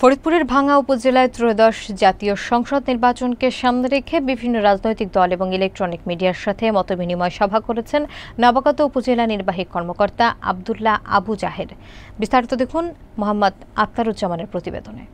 ফরিদপুরের ভাঙ্গা উপজেলায় ত্রয়োদশ জাতীয় সংসদ নির্বাচনকে সামনে রেখে বিভিন্ন রাজনৈতিক দল এবং ইলেকট্রনিক মিডিয়ার সাথে মতবিনিময় সভা করেছেন নবাগত উপজেলা নির্বাহী কর্মকর্তা আব্দুল্লাহ আবু জাহের। বিস্তারিত দেখুন মোহাম্মদ আক্তারুজ্জামানের প্রতিবেদনে।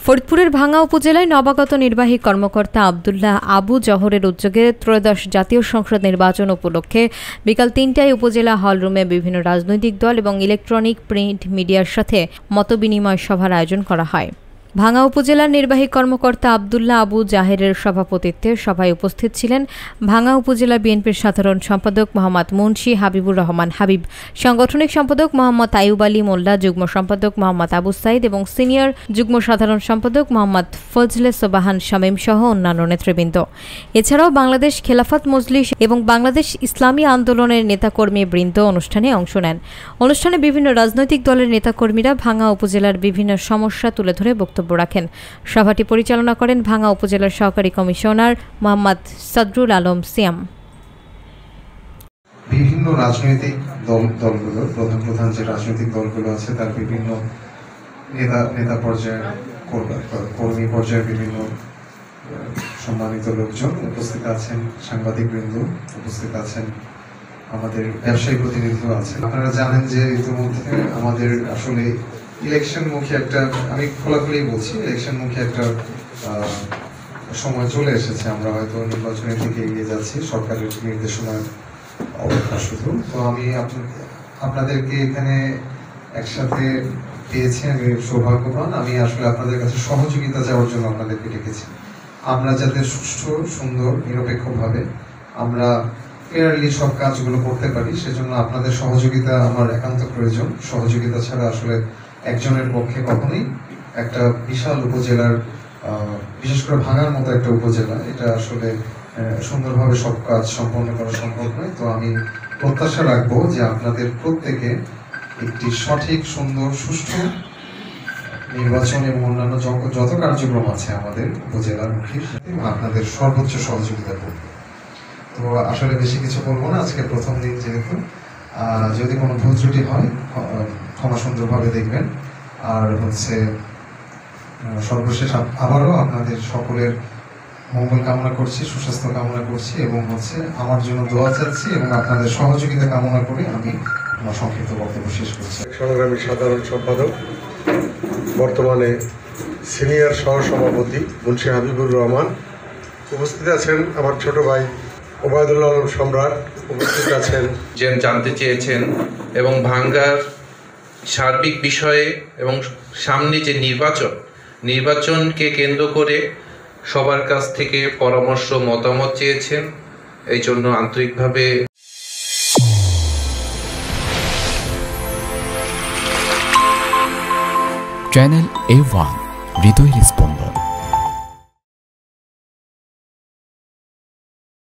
ফরিদপুরের ভাঙ্গা উপজেলায় নবাগত নির্বাহী কর্মকর্তা আব্দুল্লাহ আবু জহরের উদ্যোগে ত্রয়োদশ জাতীয় সংসদ নির্বাচন উপলক্ষে বিকাল ৩টায় উপজেলা হলরুমে বিভিন্ন রাজনৈতিক দল এবং ইলেকট্রনিক প্রিন্ট মিডিয়ার সাথে মতবিনিময় সভার আয়োজন করা হয়। ভাঙ্গা উপজেলার নির্বাহী কর্মকর্তা আব্দুল্লাহ আবু জাহেরের সভাপতিত্বে সভায় উপস্থিত ছিলেন ভাঙ্গা উপজেলা বিএনপির সাধারণ সম্পাদক মোহাম্মদ মুন্সি হাবিবুর রহমান হাবিব, সাংগঠনিক সম্পাদক মোহাম্মদ আইয়ুব আলী মোল্লা, যুগ্ম সম্পাদক মোহাম্মদ আবু সাইদ এবং সিনিয়র যুগ্ম সাধারণ সম্পাদক মোহাম্মদ ফজলে সোবাহান শামীম সহ অন্যান্য নেতৃবৃন্দ। এছাড়াও বাংলাদেশ খেলাফত মজলিস এবং বাংলাদেশ ইসলামী আন্দোলনের নেতাকর্মী বৃন্দ অনুষ্ঠানে অংশ নেন। অনুষ্ঠানে বিভিন্ন রাজনৈতিক দলের নেতাকর্মীরা ভাঙ্গা উপজেলার বিভিন্ন সমস্যা তুলে ধরে বক্তব্য রাখেন। সভাটি পরিচালনা করেন ভাঙ্গা উপজেলার সহকারী কমিশনার মোহাম্মদ সদরুল আলম সিয়াম। বিভিন্ন রাজনৈতিক দলগুলো প্রধান যে রাজনৈতিক দলগুলো আছে তার বিভিন্ন নেতা পর্যায়ের কর্মী পর্যায়ের বিভিন্ন সম্মানিত লোকজন উপস্থিত আছেন, সাংবাদিক বৃন্দ উপস্থিত আছেন, আমাদের ব্যবসায়ী প্রতিনিধিও আছেন। আপনারা জানেন যে ইতিমধ্যে আমাদের আসলে ইলেকশনমুখী একটা, আমি খোলাখুলি বলছি, ইলেকশনমুখী একটা সময় চলে এসেছে। আমরা হয়তো নির্বাচনের দিকে এগিয়ে যাচ্ছি, সরকারের নির্দেশনার অবস্থা শুধু। তো আমি আপনাদেরকে এখানে একসাথে পেয়েছি, আমি সৌভাগ্যবান। আমি আসলে আপনাদের কাছে সহযোগিতা চাওয়ার জন্য আপনাদেরকে ডেকেছি। আমরা যাতে সুষ্ঠু, সুন্দর, নিরপেক্ষভাবে আমরা ফেয়ারলি সব কাজগুলো করতে পারি, সেজন্য আপনাদের সহযোগিতা আমার একান্ত প্রয়োজন। সহযোগিতা ছাড়া আসলে একজনের পক্ষে কখনোই একটা বিশাল উপজেলার, বিশেষ করে ভাঙ্গার মতো একটা উপজেলা, এটা আসলে সুন্দরভাবে সব কাজ সম্পন্ন করা সম্ভব নয়। তো আমি প্রত্যাশা রাখবো যে আপনাদের প্রত্যেকে একটি সঠিক, সুন্দর, সুষ্ঠু নির্বাচন এবং অন্যান্য যত কার্যক্রম আছে আমাদের উপজেলার মুখী আপনাদের সর্বোচ্চ সহযোগিতা করব। তো আসলে বেশি কিছু বলবো না, আজকে প্রথম দিন যেহেতু, যদি কোনো ভুল ত্রুটি হয় ক্ষমা সুন্দরভাবে দেখবেন। আর সর্বশেষ আবারও আপনাদের সকলের মঙ্গল কামনা করছি, সুস্বাস্থ্য কামনা করছি এবং আমার জন্য দোয়া চাচ্ছি এবং আপনাদের সহযোগিতা কামনা করে আমি আমার সংক্ষিপ্ত বক্তব্য শেষ করছি। সংগ্রামী সাধারণ সম্পাদক, বর্তমানে সিনিয়র সহসভাপতি মুন্সি হাবিবুর রহমান, উপস্থিত আছেন আমার ছোট ভাই ওবায়দুল্লাহ আলম সম্রাট, উপস্থিত আছেন জানতে চেয়েছেন এবং ভাঙ্গার সার্বিক বিষয়ে এবং সামনে যে নির্বাচনকে কেন্দ্র করে সবার কাছ থেকে পরামর্শ, মতামত চেয়েছেন। এই জন্য আন্তরিকভাবে চ্যানেল A1 হৃদয়ের স্পন্দন।